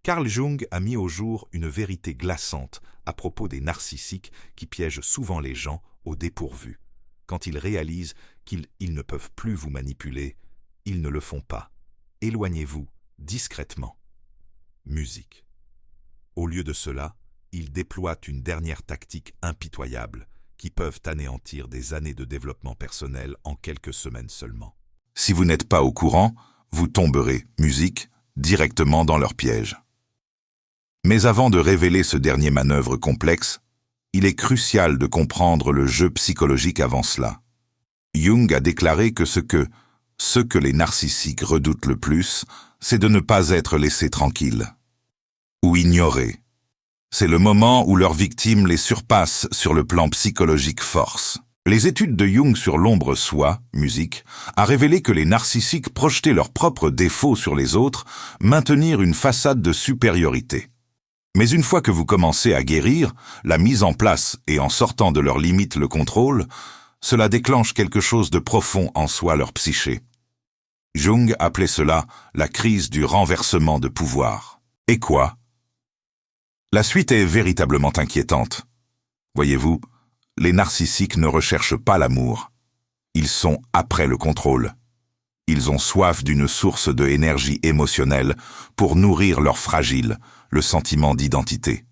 Carl Jung a mis au jour une vérité glaçante à propos des narcissiques qui piègent souvent les gens au dépourvu. Quand ils réalisent qu'ils ne peuvent plus vous manipuler, ils ne le font pas. Éloignez-vous discrètement. Musique. Au lieu de cela, ils déploient une dernière tactique impitoyable qui peuvent anéantir des années de développement personnel en quelques semaines seulement. Si vous n'êtes pas au courant, vous tomberez, musique, directement dans leur piège. Mais avant de révéler ce dernier manœuvre complexe, il est crucial de comprendre le jeu psychologique avant cela. Jung a déclaré que ce que les narcissiques redoutent le plus, c'est de ne pas être laissés tranquilles ou ignorés. C'est le moment où leurs victimes les surpassent sur le plan psychologique force. Les études de Jung sur l'ombre soi, musique, a révélé que les narcissiques projetaient leurs propres défauts sur les autres, maintenir une façade de supériorité. Mais une fois que vous commencez à guérir, la mise en place et en sortant de leurs limites le contrôle, cela déclenche quelque chose de profond en soi leur psyché. Jung appelait cela la crise du renversement de pouvoir. Et quoi? La suite est véritablement inquiétante. Voyez-vous, les narcissiques ne recherchent pas l'amour. Ils sont après le contrôle. Ils ont soif d'une source de énergie émotionnelle pour nourrir leur fragile, le sentiment d'identité.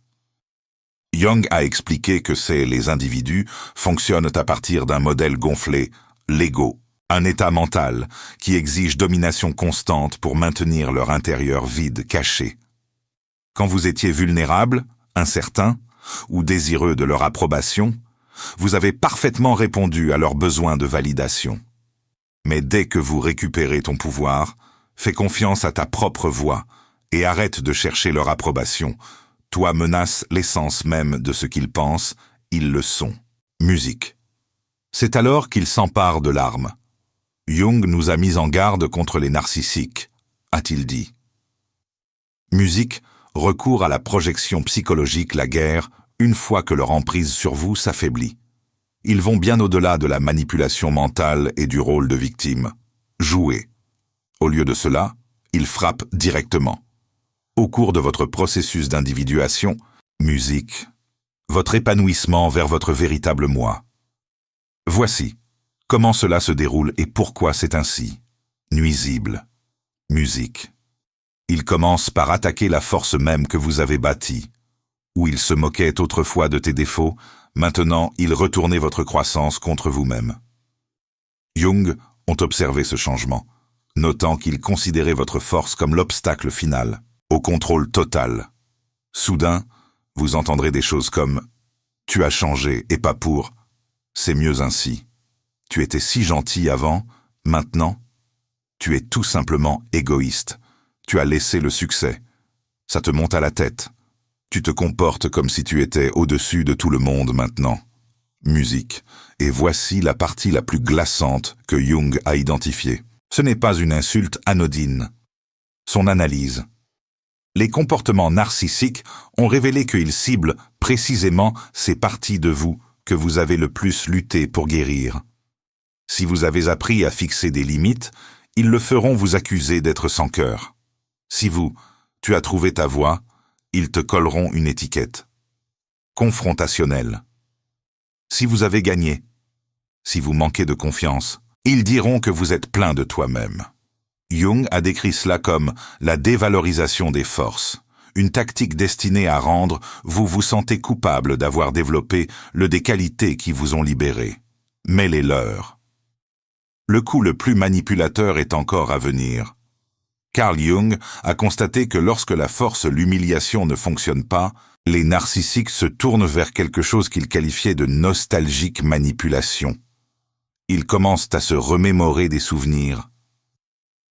Jung a expliqué que les individus fonctionnent à partir d'un modèle gonflé, l'ego, un état mental qui exige domination constante pour maintenir leur intérieur vide, caché. Quand vous étiez vulnérable, incertain ou désireux de leur approbation, vous avez parfaitement répondu à leurs besoins de validation. Mais dès que vous récupérez ton pouvoir, fais confiance à ta propre voix et arrête de chercher leur approbation. Toi menaces l'essence même de ce qu'ils pensent, ils le sont. Musique. C'est alors qu'ils s'emparent de l'arme. Jung nous a mis en garde contre les narcissiques, a-t-il dit. Musique recourt à la projection psychologique, la guerre, une fois que leur emprise sur vous s'affaiblit. Ils vont bien au-delà de la manipulation mentale et du rôle de victime. Jouez. Au lieu de cela, ils frappent directement. Au cours de votre processus d'individuation, musique, votre épanouissement vers votre véritable moi. Voici comment cela se déroule et pourquoi c'est ainsi. Nuisible. Musique. Il commence par attaquer la force même que vous avez bâtie. Où il se moquait autrefois de tes défauts, maintenant il retournait votre croissance contre vous-même. Jung ont observé ce changement, notant qu'il considérait votre force comme l'obstacle final, au contrôle total. Soudain, vous entendrez des choses comme « Tu as changé et pas pour. C'est mieux ainsi. Tu étais si gentil avant, maintenant. Tu es tout simplement égoïste. Tu as laissé le succès. Ça te monte à la tête. Tu te comportes comme si tu étais au-dessus de tout le monde maintenant. » Musique. Et voici la partie la plus glaçante que Jung a identifiée. Ce n'est pas une insulte anodine. Son analyse. Les comportements narcissiques ont révélé qu'ils ciblent précisément ces parties de vous que vous avez le plus lutté pour guérir. Si vous avez appris à fixer des limites, ils le feront vous accuser d'être sans cœur. Si tu as trouvé ta voie, ils te colleront une étiquette. Confrontationnelle. Si vous avez gagné, si vous manquez de confiance, ils diront que vous êtes plein de toi-même. Jung a décrit cela comme la dévalorisation des forces, une tactique destinée à rendre vous vous sentez coupable d'avoir développé des qualités qui vous ont libéré. Mais les leurs. Le coup le plus manipulateur est encore à venir. Carl Jung a constaté que lorsque la force, l'humiliation ne fonctionne pas, les narcissiques se tournent vers quelque chose qu'il qualifiait de nostalgique manipulation. Ils commencent à se remémorer des souvenirs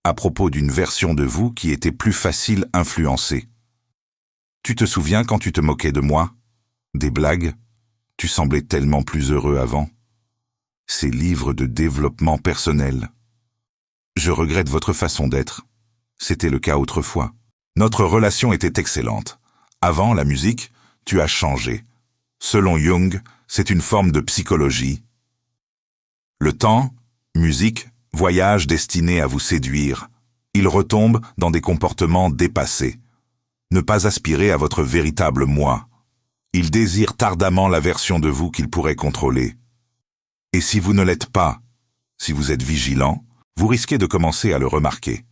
à propos d'une version de vous qui était plus facile à influencer. Tu te souviens quand tu te moquais de moi? Des blagues? Tu semblais tellement plus heureux avant. Ces livres de développement personnel. Je regrette votre façon d'être. C'était le cas autrefois. Notre relation était excellente. Avant la musique, tu as changé. Selon Jung, c'est une forme de psychologie. Le temps, musique, voyage destiné à vous séduire. Il retombe dans des comportements dépassés. ne pas aspirer à votre véritable moi. Ils désirent ardemment la version de vous qu'ils pourraient contrôler. Et si vous ne l'êtes pas, si vous êtes vigilant, vous risquez de commencer à le remarquer.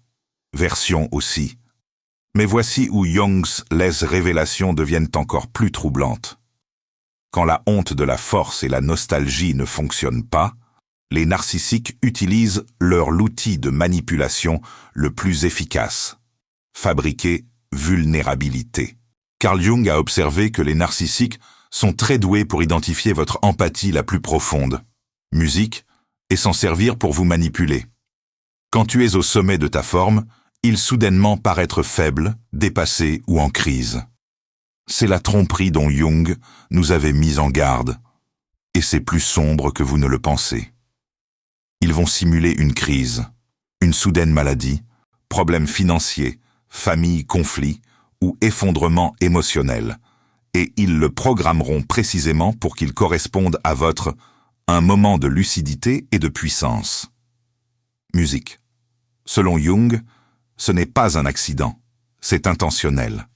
Version aussi. Mais voici où Jung's les révélations deviennent encore plus troublantes. Quand la honte de la force et la nostalgie ne fonctionnent pas, les narcissiques utilisent l'outil de manipulation le plus efficace. Fabriquer vulnérabilité. Carl Jung a observé que les narcissiques sont très doués pour identifier votre empathie la plus profonde, musique, et s'en servir pour vous manipuler. Quand tu es au sommet de ta forme, ils soudainement paraître faibles, dépassés ou en crise. C'est la tromperie dont Jung nous avait mis en garde, et c'est plus sombre que vous ne le pensez. Ils vont simuler une crise, une soudaine maladie, problème financier, famille conflit ou effondrement émotionnel, et ils le programmeront précisément pour qu'il corresponde à votre un moment de lucidité et de puissance. Musique. Selon Jung, ce n'est pas un accident, c'est intentionnel.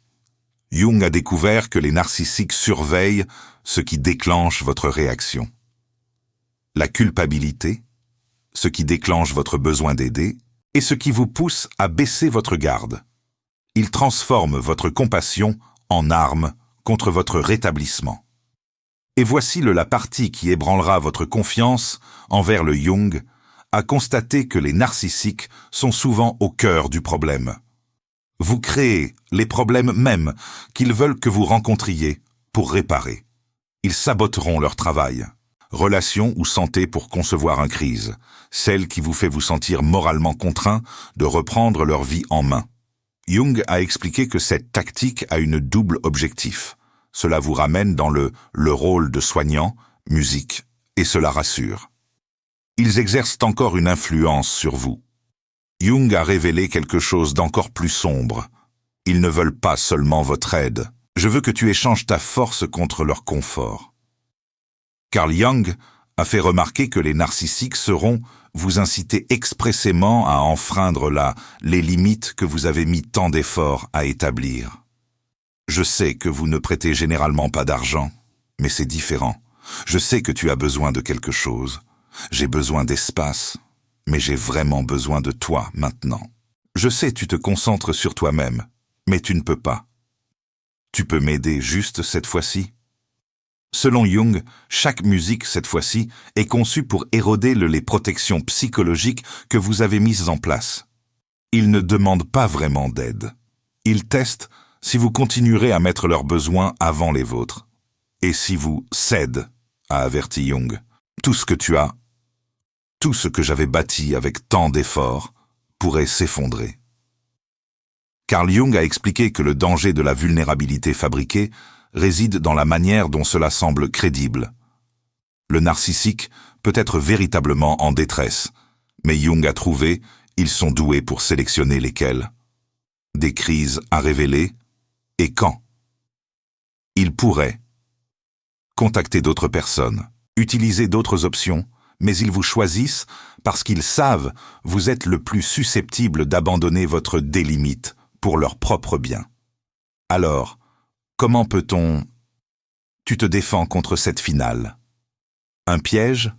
Jung a découvert que les narcissiques surveillent ce qui déclenche votre réaction. La culpabilité, ce qui déclenche votre besoin d'aider, et ce qui vous pousse à baisser votre garde. Ils transforment votre compassion en arme contre votre rétablissement. Et voici la partie qui ébranlera votre confiance envers le Jung, à constater que les narcissiques sont souvent au cœur du problème. Vous créez les problèmes mêmes qu'ils veulent que vous rencontriez pour réparer. Ils saboteront leur travail. Relation ou santé pour concevoir une crise, celle qui vous fait vous sentir moralement contraint de reprendre leur vie en main. Jung a expliqué que cette tactique a une double objectif. Cela vous ramène dans le rôle de soignant, musique, et cela rassure. Ils exercent encore une influence sur vous. Jung a révélé quelque chose d'encore plus sombre. Ils ne veulent pas seulement votre aide. Je veux que tu échanges ta force contre leur confort. Carl Jung a fait remarquer que les narcissiques sauront vous inciter expressément à enfreindre les limites que vous avez mis tant d'efforts à établir. Je sais que vous ne prêtez généralement pas d'argent, mais c'est différent. Je sais que tu as besoin de quelque chose. J'ai besoin d'espace, mais j'ai vraiment besoin de toi maintenant. Je sais tu te concentres sur toi-même, mais tu ne peux pas. Tu peux m'aider juste cette fois-ci? Selon Jung, chaque musique, cette fois-ci, est conçue pour éroder les protections psychologiques que vous avez mises en place. Ils ne demandent pas vraiment d'aide. Ils testent si vous continuerez à mettre leurs besoins avant les vôtres. Et si vous cèdez, a averti Jung, tout ce que tu as, tout ce que j'avais bâti avec tant d'efforts, pourrait s'effondrer. Carl Jung a expliqué que le danger de la vulnérabilité fabriquée réside dans la manière dont cela semble crédible. Le narcissique peut être véritablement en détresse, mais Jung a trouvé, ils sont doués pour sélectionner lesquels. Des crises à révéler, et quand. Ils pourraient contacter d'autres personnes, utiliser d'autres options, mais ils vous choisissent parce qu'ils savent vous êtes le plus susceptible d'abandonner votre délimite pour leur propre bien. Alors, comment peut-on... Tu te défends contre cette finale. Un piège?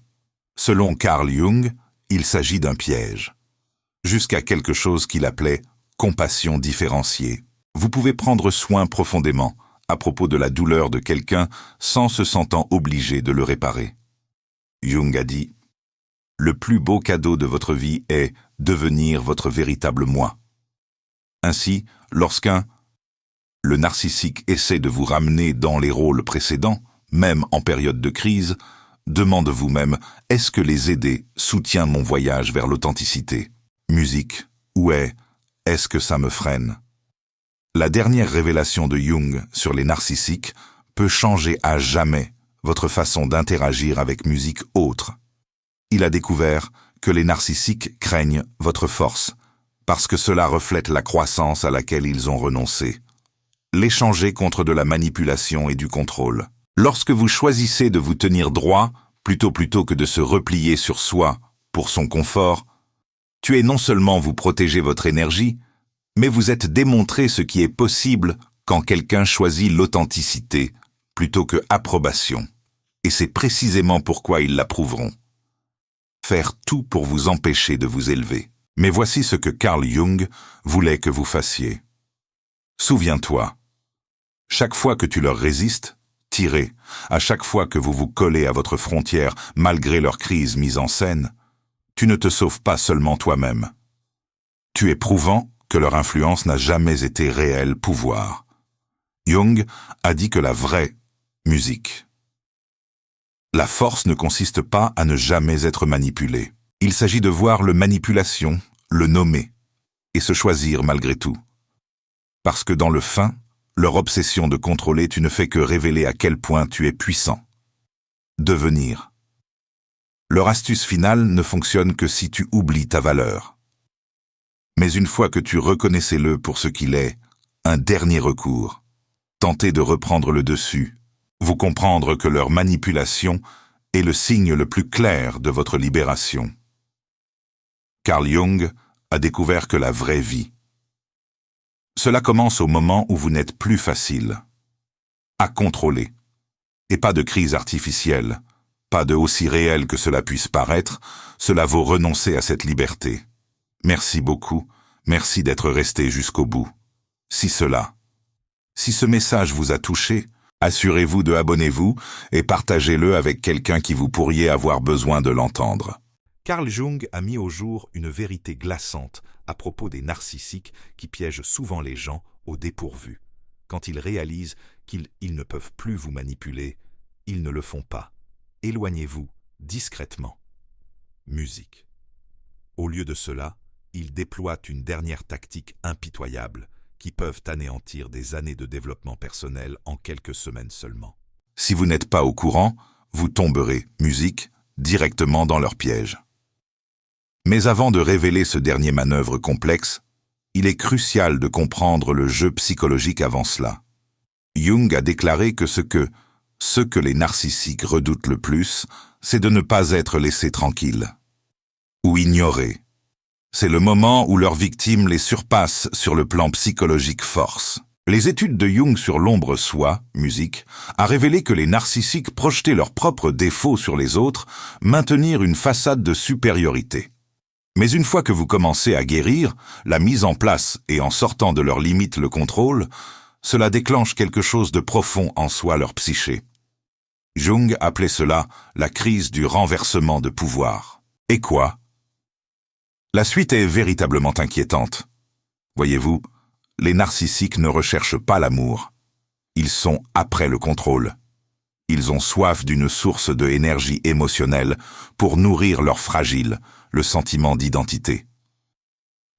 Selon Carl Jung, il s'agit d'un piège. Jusqu'à quelque chose qu'il appelait compassion différenciée. Vous pouvez prendre soin profondément à propos de la douleur de quelqu'un sans se sentant obligé de le réparer. Jung a dit « Le plus beau cadeau de votre vie est devenir votre véritable moi. » Ainsi, le narcissique essaie de vous ramener dans les rôles précédents, même en période de crise, demande vous-même « Est-ce que les aider soutient mon voyage vers l'authenticité? Musique, ou est-ce que ça me freine ?» La dernière révélation de Jung sur les narcissiques peut changer à jamais votre façon d'interagir avec musique autre. Il a découvert que les narcissiques craignent votre force, parce que cela reflète la croissance à laquelle ils ont renoncé. L'échanger contre de la manipulation et du contrôle. Lorsque vous choisissez de vous tenir droit, plutôt que de se replier sur soi pour son confort, tu es non seulement vous protéger votre énergie, mais vous êtes démontré ce qui est possible quand quelqu'un choisit l'authenticité plutôt que approbation. Et c'est précisément pourquoi ils l'approuveront. Faire tout pour vous empêcher de vous élever. Mais voici ce que Carl Jung voulait que vous fassiez. Souviens-toi, chaque fois que tu leur résistes, tirez, à chaque fois que vous vous collez à votre frontière malgré leur crise mise en scène, tu ne te sauves pas seulement toi-même. Tu es prouvant que leur influence n'a jamais été réel pouvoir. Jung a dit que la vraie musique. La force ne consiste pas à ne jamais être manipulé. Il s'agit de voir le manipulation, le nommer, et se choisir malgré tout. Parce que dans le fin, leur obsession de contrôler, tu ne fais que révéler à quel point tu es puissant. Devenir. Leur astuce finale ne fonctionne que si tu oublies ta valeur. Mais une fois que tu reconnaissais-le pour ce qu'il est, un dernier recours, tentez de reprendre le dessus, vous comprendre que leur manipulation est le signe le plus clair de votre libération. Carl Jung a découvert que la vraie vie. Cela commence au moment où vous n'êtes plus facile à contrôler. Et pas de crise artificielle, pas de aussi réelle que cela puisse paraître, cela vaut renoncer à cette liberté. Merci beaucoup, merci d'être resté jusqu'au bout. Si ce message vous a touché, assurez-vous de abonnez-vous et partagez-le avec quelqu'un qui vous pourriez avoir besoin de l'entendre. Carl Jung a mis au jour une vérité glaçante à propos des narcissiques qui piègent souvent les gens au dépourvu. Quand ils réalisent qu'ils ne peuvent plus vous manipuler, ils ne le font pas. Éloignez-vous discrètement. Musique. Au lieu de cela, ils déploient une dernière tactique impitoyable qui peuvent anéantir des années de développement personnel en quelques semaines seulement. Si vous n'êtes pas au courant, vous tomberez, musique, directement dans leur piège. Mais avant de révéler ce dernier manœuvre complexe, il est crucial de comprendre le jeu psychologique avant cela. Jung a déclaré que ce que les narcissiques redoutent le plus, c'est de ne pas être laissés tranquilles ou ignorés. C'est le moment où leurs victimes les surpassent sur le plan psychologique force. Les études de Jung sur l'ombre soi, musique, a révélé que les narcissiques projetaient leurs propres défauts sur les autres, maintenir une façade de supériorité. Mais une fois que vous commencez à guérir, la mise en place et en sortant de leurs limites le contrôle, cela déclenche quelque chose de profond en soi leur psyché. Jung appelait cela la crise du renversement de pouvoir. Et quoi? La suite est véritablement inquiétante. Voyez-vous, les narcissiques ne recherchent pas l'amour. Ils sont après le contrôle. Ils ont soif d'une source de énergie émotionnelle pour nourrir leur fragile, le sentiment d'identité.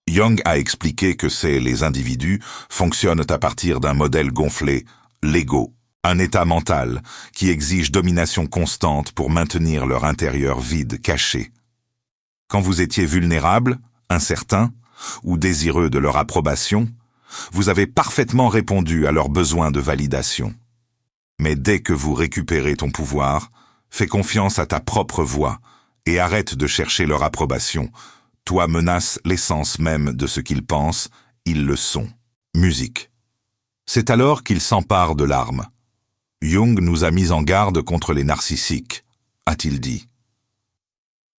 Jung a expliqué que les individus fonctionnent à partir d'un modèle gonflé, l'ego, un état mental qui exige domination constante pour maintenir leur intérieur vide, caché. Quand vous étiez vulnérable, incertain ou désireux de leur approbation, vous avez parfaitement répondu à leurs besoins de validation. Mais dès que vous récupérez ton pouvoir, fais confiance à ta propre voix et arrête de chercher leur approbation. Toi menaces l'essence même de ce qu'ils pensent, ils le sont. Musique. C'est alors qu'ils s'emparent de l'arme. Jung nous a mis en garde contre les narcissiques, a-t-il dit.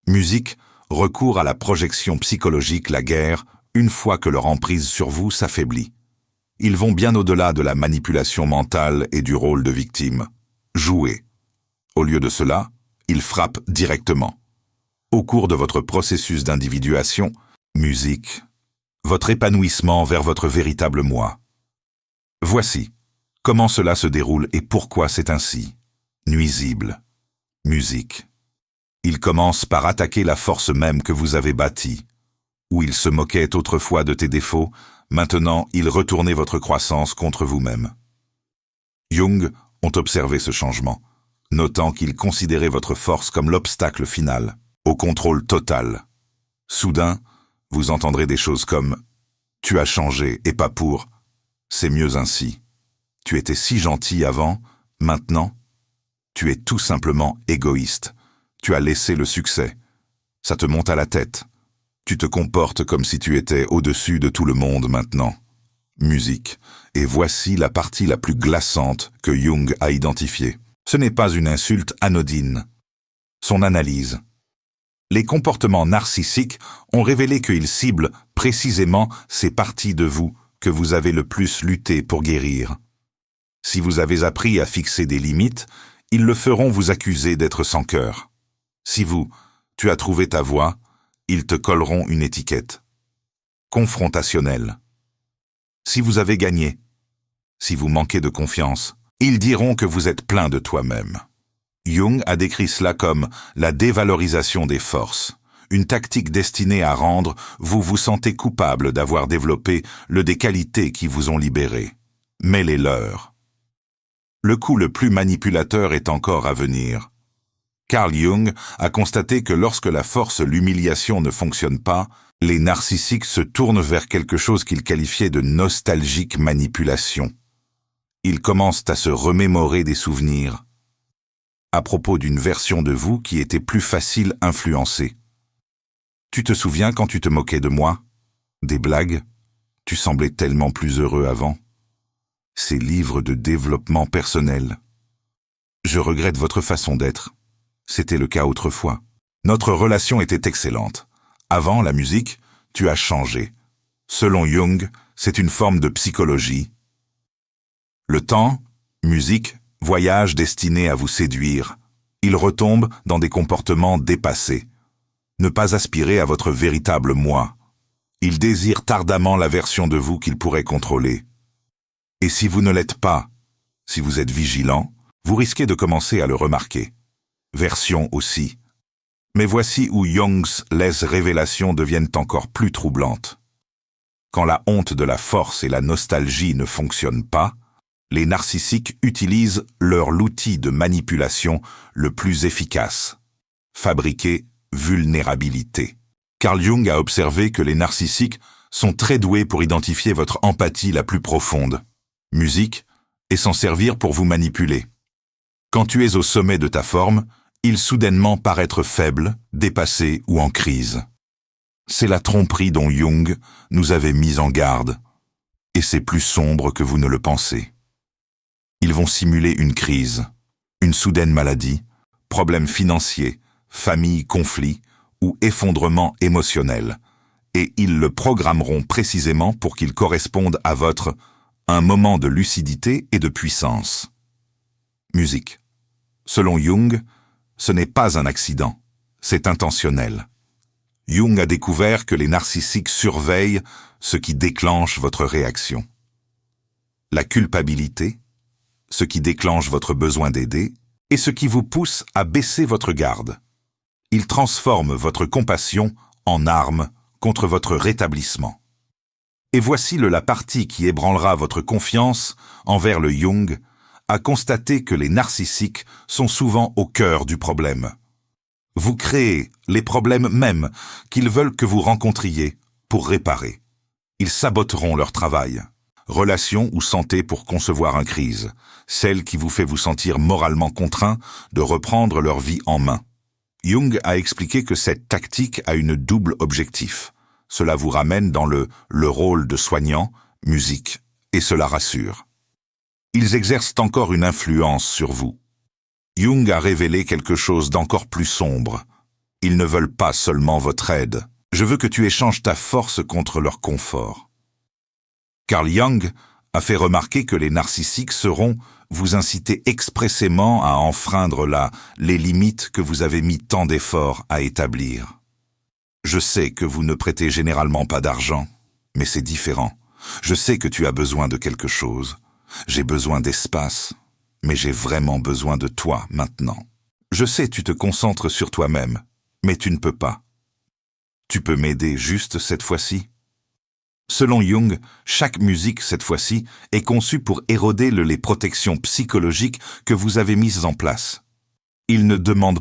Musique recourt à la projection psychologique, la guerre, une fois que leur emprise sur vous s'affaiblit. Ils vont bien au-delà de la manipulation mentale et du rôle de victime. Jouez. Au lieu de cela, ils frappent directement. Au cours de votre processus d'individuation, musique, votre épanouissement vers votre véritable moi. Voici comment cela se déroule et pourquoi c'est ainsi. Nuisible. Musique. Il commence par attaquer la force même que vous avez bâtie. Où il se moquait autrefois de tes défauts, maintenant il retournait votre croissance contre vous-même. Jung ont observé ce changement, notant qu'il considérait votre force comme l'obstacle final, au contrôle total. Soudain, vous entendrez des choses comme « Tu as changé et pas pour, c'est mieux ainsi. Tu étais si gentil avant, maintenant, tu es tout simplement égoïste. Tu as laissé le succès. Ça te monte à la tête. Tu te comportes comme si tu étais au-dessus de tout le monde maintenant. Musique. Et voici la partie la plus glaçante que Jung a identifiée. Ce n'est pas une insulte anodine. Son analyse. Les comportements narcissiques ont révélé qu'ils ciblent précisément ces parties de vous que vous avez le plus lutté pour guérir. Si vous avez appris à fixer des limites, ils le feront vous accuser d'être sans cœur. Si tu as trouvé ta voie, ils te colleront une étiquette. Confrontationnelle. Si vous avez gagné, si vous manquez de confiance, ils diront que vous êtes plein de toi-même. Jung a décrit cela comme la dévalorisation des forces, une tactique destinée à rendre vous sentez coupable d'avoir développé des qualités qui vous ont libéré. Mais les leurs. Le coup le plus manipulateur est encore à venir. Carl Jung a constaté que lorsque la force, l'humiliation ne fonctionne pas, les narcissiques se tournent vers quelque chose qu'il qualifiait de nostalgique manipulation. Ils commencent à se remémorer des souvenirs à propos d'une version de vous qui était plus facile à influencer. Tu te souviens quand tu te moquais de moi? Des blagues? Tu semblais tellement plus heureux avant. Ces livres de développement personnel. Je regrette votre façon d'être. C'était le cas autrefois. Notre relation était excellente. Avant la musique, tu as changé. Selon Jung, c'est une forme de psychologie. Le temps, musique, voyage destiné à vous séduire. Il retombe dans des comportements dépassés. Ne pas aspirer à votre véritable moi. Il désire ardemment la version de vous qu'il pourrait contrôler. Et si vous ne l'êtes pas, si vous êtes vigilant, vous risquez de commencer à le remarquer. Version aussi. Mais voici où Jung's révélations deviennent encore plus troublantes. Quand la honte de la force et la nostalgie ne fonctionnent pas, les narcissiques utilisent l'outil de manipulation le plus efficace. Fabriquer vulnérabilité. Carl Jung a observé que les narcissiques sont très doués pour identifier votre empathie la plus profonde. Musique, et s'en servir pour vous manipuler. Quand tu es au sommet de ta forme, il soudainement paraître faible, dépassé ou en crise. C'est la tromperie dont Jung nous avait mis en garde, et c'est plus sombre que vous ne le pensez. Ils vont simuler une crise, une soudaine maladie, problème financier, famille conflit ou effondrement émotionnel, et ils le programmeront précisément pour qu'il corresponde à votre un moment de lucidité et de puissance. Musique. Selon Jung, ce n'est pas un accident, c'est intentionnel. Jung a découvert que les narcissiques surveillent ce qui déclenche votre réaction. La culpabilité, ce qui déclenche votre besoin d'aider, et ce qui vous pousse à baisser votre garde. Ils transforment votre compassion en arme contre votre rétablissement. Et voici la partie qui ébranlera votre confiance envers le Jung, à constater que les narcissiques sont souvent au cœur du problème. Vous créez les problèmes même qu'ils veulent que vous rencontriez pour réparer. Ils saboteront leur travail. Relation ou santé pour concevoir une crise, celle qui vous fait vous sentir moralement contraint de reprendre leur vie en main. Jung a expliqué que cette tactique a une double objectif. Cela vous ramène dans le rôle de soignant, musique, et cela rassure. Ils exercent encore une influence sur vous. Jung a révélé quelque chose d'encore plus sombre. Ils ne veulent pas seulement votre aide. Je veux que tu échanges ta force contre leur confort. Carl Jung a fait remarquer que les narcissiques sauront vous inciter expressément à enfreindre les limites que vous avez mis tant d'efforts à établir. Je sais que vous ne prêtez généralement pas d'argent, mais c'est différent. Je sais que tu as besoin de quelque chose. J'ai besoin d'espace, mais j'ai vraiment besoin de toi maintenant. Je sais tu te concentres sur toi-même, mais tu ne peux pas. Tu peux m'aider juste cette fois-ci? Selon Jung, chaque musique, cette fois-ci, est conçue pour éroder les protections psychologiques que vous avez mises en place. Il ne demande